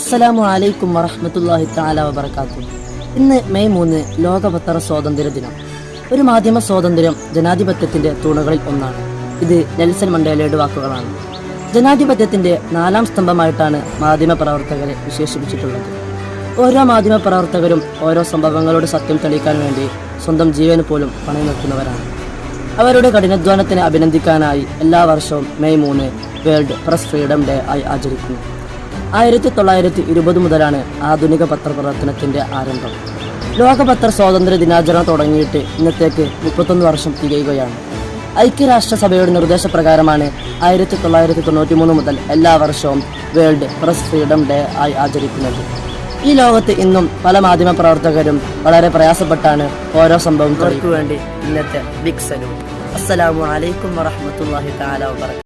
അസ്സലാമു അലൈക്കും വറഹ്മത്തുള്ളാഹി തആല വബറകാതുഹു. ഇന്ന് മെയ് 3 ലോക പത്ര സ്വാതന്ത്ര്യ ദിനം. ഒരു മാധ്യമ സ്വാതന്ത്ര്യം ജനാധിപത്യത്തിന്റെ തൂണുകളിൽ ഒന്നാണ്. ഇത് നെൽസൺ മണ്ടേലയുടെ വാക്കുകളാണ്. ജനാധിപത്യത്തിന്റെ 4-ാം സ്തംഭമായിട്ടാണ് മാധ്യമ പ്രവർത്തകരെ വിശേഷിപ്പിച്ചിട്ടുള്ളത്. ഓരോ മാധ്യമ പ്രവർത്തകരും ഓരോ സംഭവങ്ങളുടെ സത്യം തെളിയിക്കാൻ വേണ്ടി സ്വന്തം ജീവന് പോലും പണയം നിർത്തുന്നവരാണ്. അവരുടെ കഠിനാധ്വാനത്തിനെ അഭിനന്ദിക്കാനായി എല്ലാ വർഷവും May 3 world press freedom day ആയി ആചരിക്കുന്നു. 1920 മുതലാണ് ആധുനിക പത്രപ്രവർത്തനത്തിന്റെ ആരംഭം. ലോകപത്ര സ്വാതന്ത്ര്യ ദിനാചരണം തുടങ്ങിയിട്ട് ഇന്നത്തേക്ക് 31 വർഷം തികയുകയാണ്. ഐക്യരാഷ്ട്രസഭയുടെ നിർദ്ദേശപ്രകാരമാണ് 1993 മുതൽ എല്ലാ വർഷവും വേൾഡ് പ്രസ് ഫ്രീഡം ഡേ ആയി ആചരിക്കുന്നത്. ഈ ലോകത്ത് ഇന്നും പല മാധ്യമ പ്രവർത്തകരും വളരെ പ്രയാസപ്പെട്ടാണ് ഓരോ സംഭവം വേണ്ടി ഇന്നത്തെ ബിഗ് സലൂട്ട്. അസ്സലാമു അലൈക്കും വറഹ്മത്തുള്ളാഹി തആല വബറകാതുഹു.